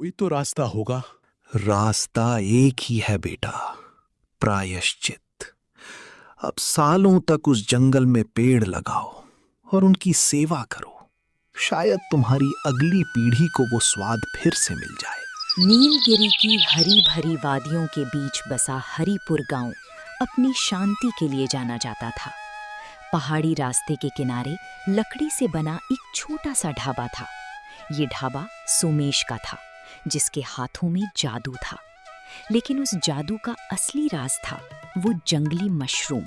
कोई तो रास्ता होगा। रास्ता एक ही है बेटा, प्रायश्चित। अब सालों तक उस जंगल में पेड़ लगाओ और उनकी सेवा करो। शायद तुम्हारी अगली पीढ़ी को वो स्वाद फिर से मिल जाए। नीलगिरी की हरी भरी वादियों के बीच बसा हरिपुर गांव अपनी शांति के लिए जाना जाता था। पहाड़ी रास्ते के किनारे लकड़ी से बना एक छोटा सा ढाबा था। ये ढाबा सोमेश का था, जिसके हाथों में जादू था। लेकिन उस जादू का असली राज था वो जंगली मशरूम,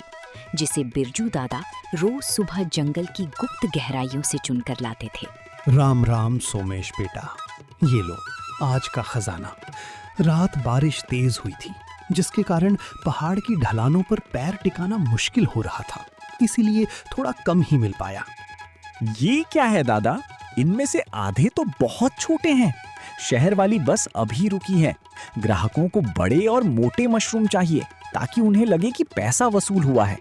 जिसे बिरजू दादा रोज सुबह जंगल की गुप्त गहराइयों से चुनकर लाते थे। राम राम सोमेश बेटा, ये लो आज का खजाना। रात बारिश तेज हुई थी, जिसके कारण पहाड़ की ढलानों पर पैर टिकाना मुश्किल हो रहा था, इसीलिए थोड़ा कम ही मिल पाया। ये क्या है दादा? इनमें से आधे तो बहुत छोटे हैं। शहर वाली बस अभी रुकी है। ग्राहकों को बड़े और मोटे मशरूम चाहिए ताकि उन्हें लगे कि पैसा वसूल हुआ है।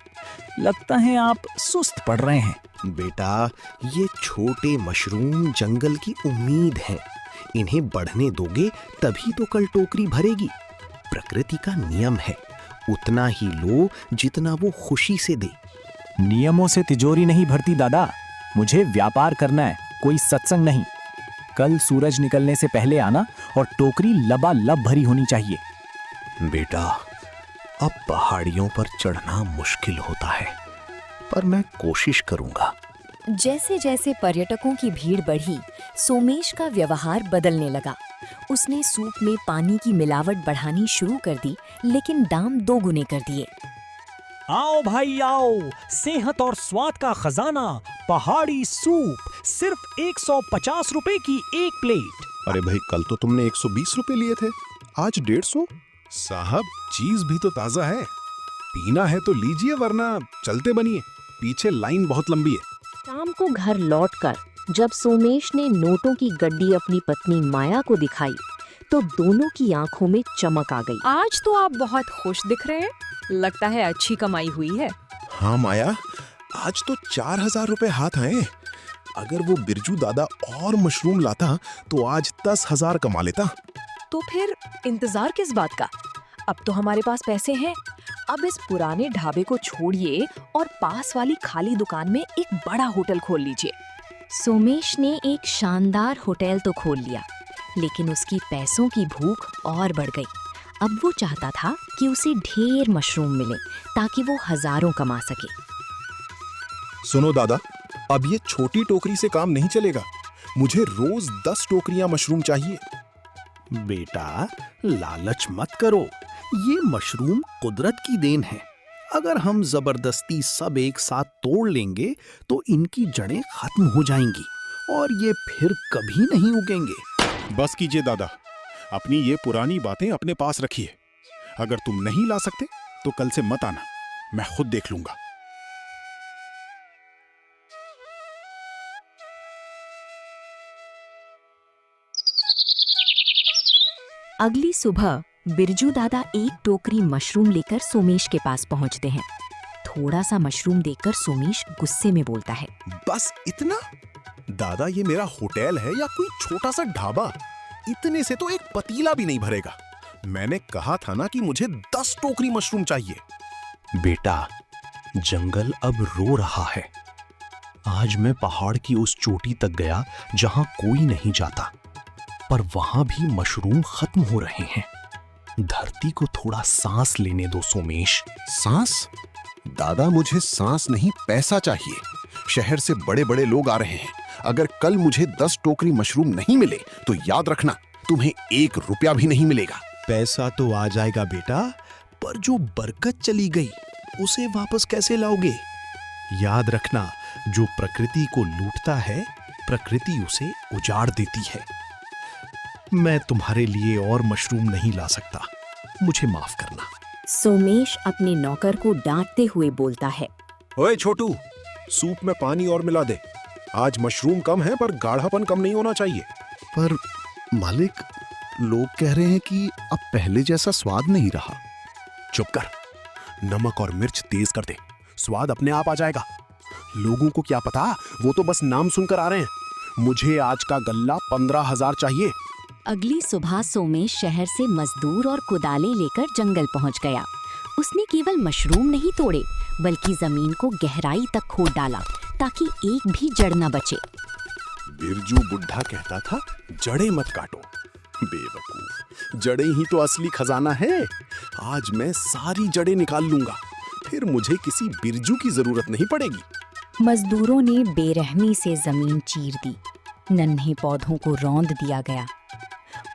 लगता है आप सुस्त पड़ रहे हैं। बेटा, ये छोटे मशरूम जंगल की उम्मीद है। इन्हें बढ़ने दोगे तभी तो कल टोकरी भरेगी। प्रकृति का नियम है, उतना ही लो जितना वो खुशी से दे। नियमों से तिजोरी नहीं भरती दादा। मुझे व्यापार करना है, कोई सत्संग नहीं। कल सूरज निकलने से पहले आना और टोकरी लबालब भरी होनी चाहिए। बेटा, अब पहाड़ियों पर चढ़ना मुश्किल होता है, पर मैं कोशिश करूंगा। जैसे जैसे पर्यटकों की भीड़ बढ़ी, सोमेश का व्यवहार बदलने लगा। उसने सूप में पानी की मिलावट बढ़ानी शुरू कर दी, लेकिन दाम 2 गुने कर दिए। आओ भाई आओ, सेहत और स्वाद का खजाना पहाड़ी सूप सिर्फ 150 रुपए की एक प्लेट। अरे भाई, कल तो तुमने 120 रुपए लिए थे, आज 150। साहब, चीज भी तो ताजा है। पीना है तो लीजिए, वरना चलते बनिए, पीछे लाइन बहुत लंबी है। शाम को घर लौटकर जब सोमेश ने नोटों की गड्डी अपनी पत्नी माया को दिखाई, तो दोनों की आंखों में चमक आ गई। आज तो आप बहुत खुश दिख रहे हैं। लगता है अच्छी कमाई हुई है। हाँ माया, आज तो 4000 रुपए हाथ आए। अगर वो बिरजू दादा और मशरूम लाता तो आज 10,000 कमा लेता। तो फिर इंतजार किस बात का? अब तो हमारे पास पैसे हैं। अब इस पुराने ढाबे को छोड़िए और पास वाली खाली दुकान में एक बड़ा होटल खोल लीजिए। सोमेश ने एक शानदार होटल तो खोल लिया, लेकिन उसकी पैसों की भूख और बढ़ गई। अब वो चाहता था कि उसे ढेर मशरूम मिले ताकि वो हजारों कमा सके। सुनो दादा, अब ये छोटी टोकरी से काम नहीं चलेगा। मुझे रोज 10 टोकरियां मशरूम चाहिए। बेटा, लालच मत करो। ये मशरूम कुदरत की देन है। अगर हम जबरदस्ती सब एक साथ तोड़ लेंगे तो इनकी जड़ें खत्म हो जाएंगी और ये फिर कभी नहीं उगेंगे। बस कीजिए दादा, अपनी ये पुरानी बातें अपने पास रखिए। अगर तुम नहीं ला सकते तो कल से मत आना, मैं खुद देख लूंगा। अगली सुबह बिरजू दादा एक टोकरी मशरूम लेकर सोमेश के पास पहुंचते हैं। थोड़ा सा मशरूम देखकर सोमेश गुस्से में बोलता है, बस इतना? दादा, ये मेरा होटल है या कोई छोटा सा ढाबा? इतने से तो एक पतीला भी नहीं भरेगा। मैंने कहा था ना कि मुझे 10 टोकरी मशरूम चाहिए। बेटा, जंगल अब रो रहा है। आज मैं पहाड़ की उस चोटी तक गया जहां कोई नहीं जाता, पर वहां भी मशरूम खत्म हो रहे हैं। धरती को थोड़ा सांस लेने दो सोमेश। सांस? दादा, मुझे सांस नहीं, पैसा चाहिए। शहर से बड़े बड़े लोग आ रहे हैं। अगर कल मुझे 10 टोकरी मशरूम नहीं मिले तो याद रखना, तुम्हें 1 रुपया भी नहीं मिलेगा। पैसा तो आ जाएगा बेटा, पर जो बरकत चली गई उसे वापस कैसे लाओगे? याद रखना, जो प्रकृति को लूटता है, प्रकृति उसे उजाड़ देती है। मैं तुम्हारे लिए और मशरूम नहीं ला सकता, मुझे माफ करना। सोमेश अपने नौकर को डांटते हुए बोलता है, ओए छोटू, सूप में पानी और मिला दे। आज मशरूम कम है पर गाढ़ापन कम नहीं होना चाहिए। पर मालिक, लोग कह रहे हैं कि अब पहले जैसा स्वाद नहीं रहा। चुप कर, नमक और मिर्च तेज कर दे, स्वाद अपने आप आ जाएगा। लोगों को क्या पता, वो तो बस नाम सुनकर आ रहे हैं। मुझे आज का गल्ला 15,000 चाहिए। अगली सुबह सोमेश शहर से मजदूर और कुदाले लेकर जंगल पहुंच गया। उसने केवल मशरूम नहीं तोड़े बल्कि जमीन को गहराई तक खोद डाला ताकि एक भी जड़ न बचे। बिरजू बुढ़ा कहता था, जड़ें मत काटो। बेवकूफ, जड़ें ही तो असली खजाना है। आज मैं सारी जड़ें निकाल लूंगा, फिर मुझे किसी बिरजू की जरूरत नहीं पड़ेगी। मजदूरों ने बेरहमी से जमीन चीर दी, नन्हे पौधों को रौंद दिया गया।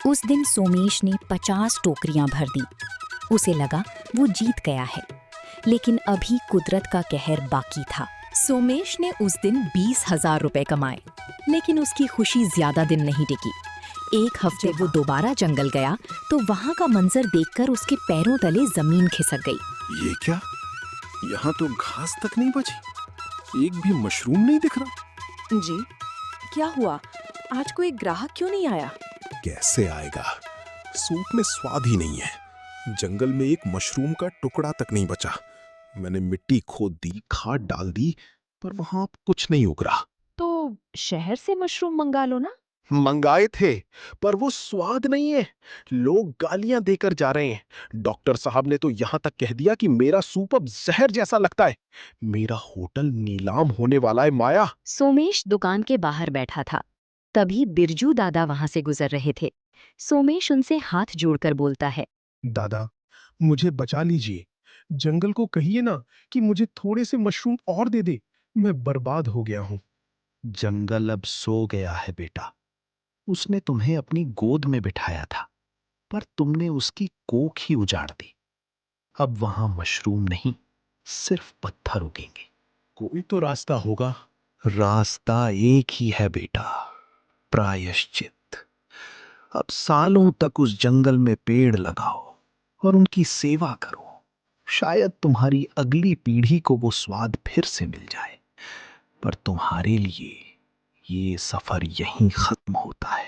उस दिन सोमेश ने 50 टोकरियां भर दी। उसे लगा वो जीत गया है, लेकिन अभी कुदरत का कहर बाकी था। सोमेश ने उस दिन 20,000 रुपए कमाए, लेकिन उसकी खुशी ज्यादा दिन नहीं टिकी। एक हफ्ते वो दोबारा जंगल गया तो वहां का मंजर देखकर उसके पैरों तले जमीन खिसक गई। ये क्या? यहाँ तो घास तक नहीं बची, एक भी मशरूम नहीं दिख रहा। जी, क्या हुआ? आज कोई ग्राहक क्यों नहीं आया? कैसे आएगा? सूप में स्वाद ही नहीं है। जंगल में एक मशरूम का टुकड़ा तक नहीं बचा। मैंने मिट्टी खोद दी, खाद डाल दी, पर वहां कुछ नहीं उग रहा। तो शहर से मशरूम मंगा लो ना। मंगाए थे, पर वो स्वाद नहीं है। लोग गालियां देकर जा रहे हैं। डॉक्टर साहब ने तो यहां तक कह दिया कि मेरा सूप अब जहर जैसा लगता है। मेरा होटल नीलाम होने वाला है, माया। सोमेश दुकान के बाहर बैठा था। तभी बिरजू दादा वहां से गुजर रहे थे। सोमेश उनसे हाथ जोड़कर बोलता है, दादा, मुझे बचा लीजिए। जंगल को कहिए ना कि मुझे थोड़े से मशरूम और दे दे। मैं बर्बाद हो गया हूँ। जंगल अब सो गया है बेटा। उसने तुम्हें अपनी गोद में बिठाया था, पर तुमने उसकी कोख ही उजाड़ दी। अब वहां मशरूम नहीं, सिर्फ पत्थर उगेंगे। कोई तो रास्ता होगा। रास्ता एक ही है बेटा, प्रायश्चित। अब सालों तक उस जंगल में पेड़ लगाओ और उनकी सेवा करो। शायद तुम्हारी अगली पीढ़ी को वो स्वाद फिर से मिल जाए। पर तुम्हारे लिए ये सफर यहीं खत्म होता है।